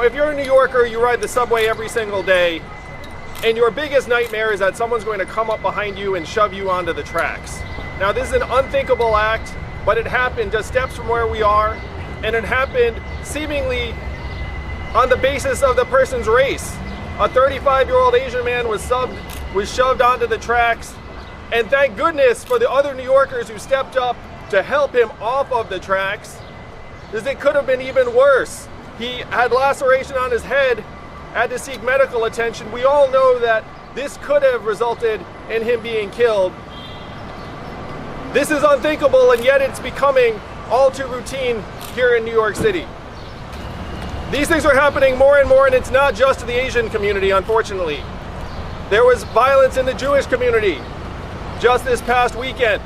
if you're a New Yorker, you ride the subway every single day, and your biggest nightmare is that someone's going to come up behind you and shove you onto the tracks. Now, this is an unthinkable act, but it happened just steps from where we are, and it happened seemingly on the basis of the person's race. A 35-year-old Asian man was shoved onto the tracks, and thank goodness for the other New Yorkers who stepped up to help him off of the tracks, because it could have been even worse. He had laceration on his head, had to seek medical attention. We all know that this could have resulted in him being killed. This is unthinkable, and yet it's becoming all too routine here in New York City. These things are happening more and more, and it's not just to the Asian community, unfortunately. There was violence in the Jewish community just this past weekend.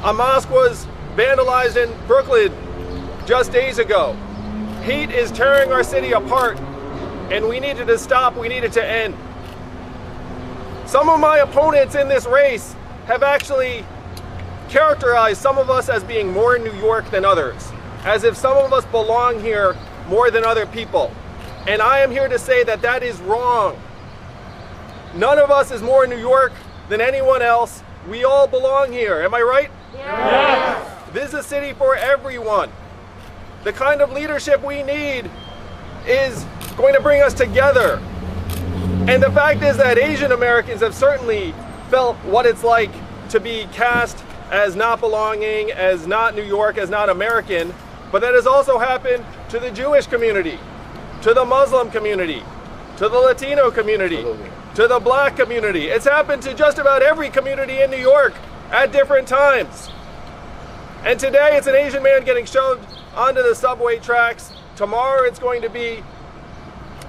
A mosque was vandalized in Brooklyn just days ago. Hate is tearing our city apart, and we need it to stop, we need it to end. Some of my opponents in this race have actually characterized some of us as being more New York than others, as if some of us belong here more than other people. And I am here to say that that is wrong. None of us is more New York than anyone else. We all belong here. Am I right? Yes. This is a city for everyone. The kind of leadership we need is going to bring us together. And the fact is that Asian Americans have certainly felt what it's like to be cast as not belonging, as not New York, as not American. But that has also happened to the Jewish community, to the Muslim community, to the Latino community, to the Black community. It's happened to just about every community in New York at different times. And today it's an Asian man getting shoved onto the subway tracks. Tomorrow it's going to be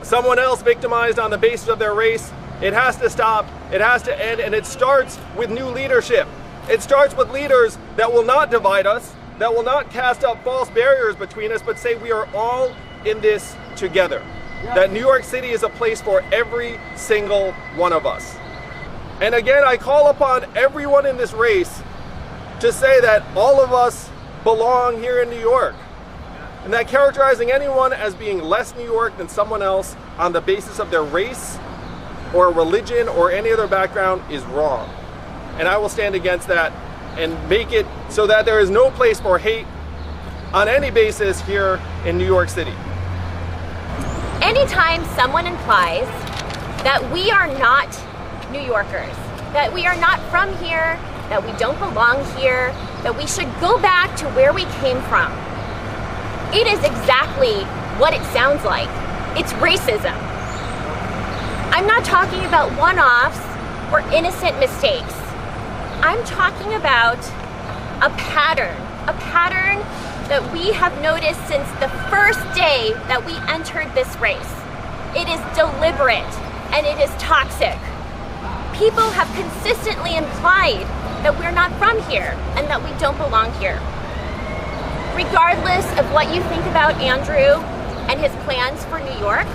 someone else victimized on the basis of their race. It has to stop, it has to end, and it starts with new leadership. It starts with leaders that will not divide us, that will not cast up false barriers between us, but say we are all in this together. That New York City is a place for every single one of us. And again, I call upon everyone in this race to say that all of us belong here in New York. And that characterizing anyone as being less New York than someone else on the basis of their race or religion or any other background is wrong. And I will stand against that and make it so that there is no place for hate on any basis here in New York City. Anytime someone implies that we are not New Yorkers, that we are not from here, that we don't belong here, that we should go back to where we came from, it is exactly what it sounds like. It's racism. I'm not talking about one-offs or innocent mistakes. I'm talking about a pattern that we have noticed since the first day that we entered this race. It is deliberate and it is toxic. People have consistently implied that we're not from here and that we don't belong here. Regardless of what you think about Andrew and his plans for New York,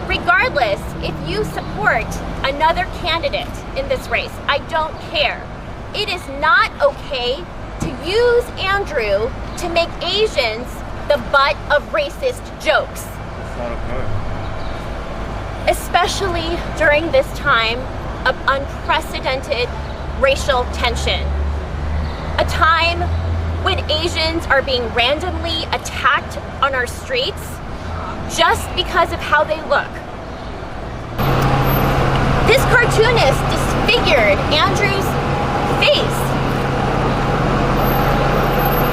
regardless if you support another candidate in this race, I don't care. It is not okay to use Andrew to make Asians the butt of racist jokes. It's not okay. Especially during this time of unprecedented racial tension. A time when Asians are being randomly attacked on our streets just because of how they look. This cartoonist disfigured Andrew's face.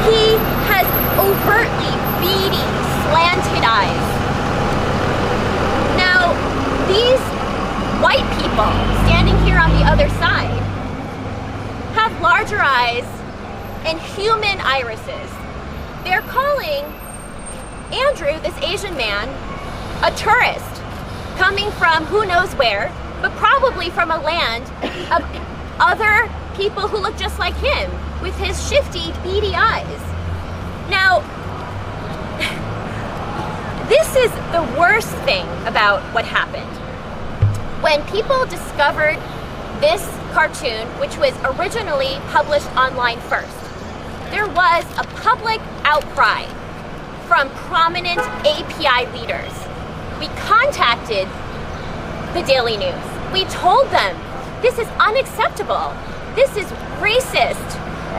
He has overtly beady, slanted eyes. Now, these white people standing here on the other side have larger eyes and human irises. They're calling Andrew, this Asian man, a tourist coming from who knows where, but probably from a land of other people who look just like him with his shifty, beady eyes. Now, this is the worst thing about what happened. When people discovered this cartoon, which was originally published online first, there was a public outcry from prominent API leaders. We contacted the Daily News. We told them, this is unacceptable. This is racist.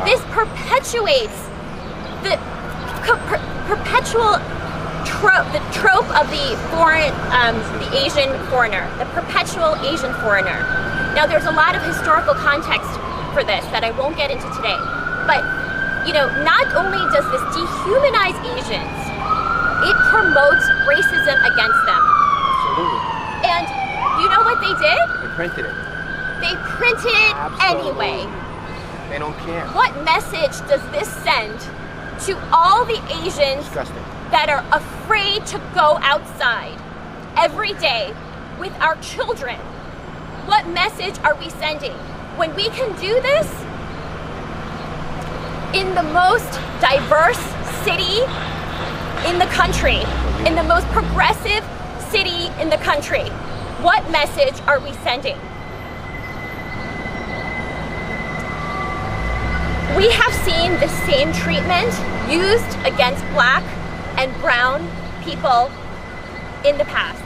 This perpetuates the trope of the the Asian foreigner, the perpetual Asian foreigner. Now, there's a lot of historical context for this that I won't get into today, but you know, not only does this dehumanize Asians, it promotes racism against them. Absolutely. And you know what they did? They printed it. They printed it anyway. They don't care. What message does this send to all the Asians Disgusting. that are afraid to go outside every day with our children? What message are we sending? When we can do this in the most diverse city in the country, in the most progressive city in the country, what message are we sending? We have seen the same treatment used against black and brown people in the past.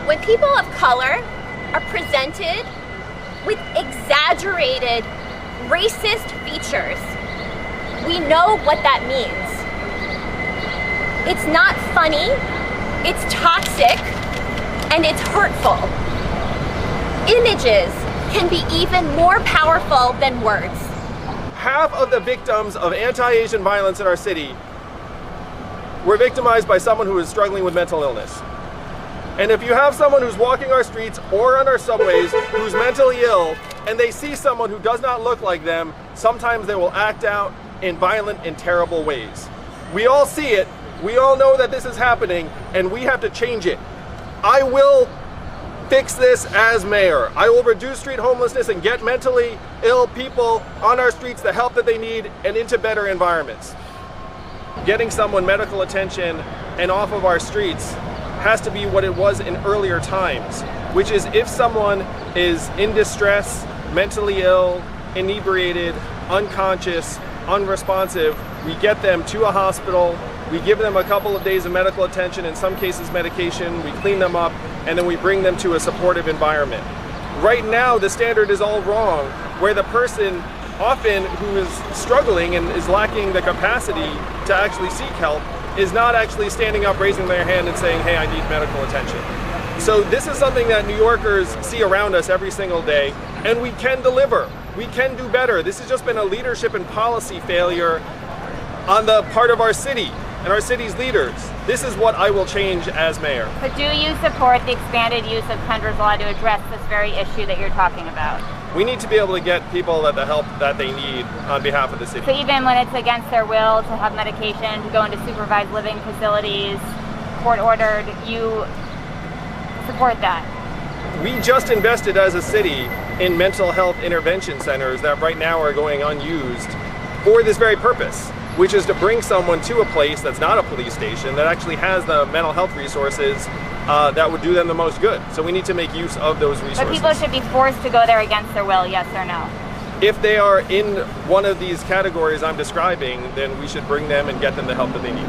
When people of color are presented with exaggerated racist features, we know what that means. It's not funny, it's toxic, and it's hurtful. Images can be even more powerful than words. Half of the victims of anti-Asian violence in our city were victimized by someone who is struggling with mental illness. And if you have someone who's walking our streets or on our subways who's mentally ill, and they see someone who does not look like them, sometimes they will act out in violent and terrible ways. We all see it, we all know that this is happening, and we have to change it. I will fix this as mayor. I will reduce street homelessness and get mentally ill people on our streets the help that they need and into better environments. Getting someone medical attention and off of our streets has to be what it was in earlier times, which is if someone is in distress, mentally ill, inebriated, unconscious, unresponsive, we get them to a hospital, we give them a couple of days of medical attention, in some cases medication, we clean them up, and then we bring them to a supportive environment. Right now, the standard is all wrong, where the person often who is struggling and is lacking the capacity to actually seek help is not actually standing up, raising their hand and saying, hey, I need medical attention. So this is something that New Yorkers see around us every single day, and we can deliver. We can do better. This has just been a leadership and policy failure on the part of our city and our city's leaders. This is what I will change as mayor. But do you support the expanded use of Pender's law to address this very issue that you're talking about? We need to be able to get people the help that they need on behalf of the city. So even when it's against their will to have medication, to go into supervised living facilities, court ordered, you support that? We just invested as a city in mental health intervention centers that right now are going unused for this very purpose, which is to bring someone to a place that's not a police station, that actually has the mental health resources that would do them the most good. So we need to make use of those resources. But people should be forced to go there against their will, yes or no? If they are in one of these categories I'm describing, then we should bring them and get them the help that they need.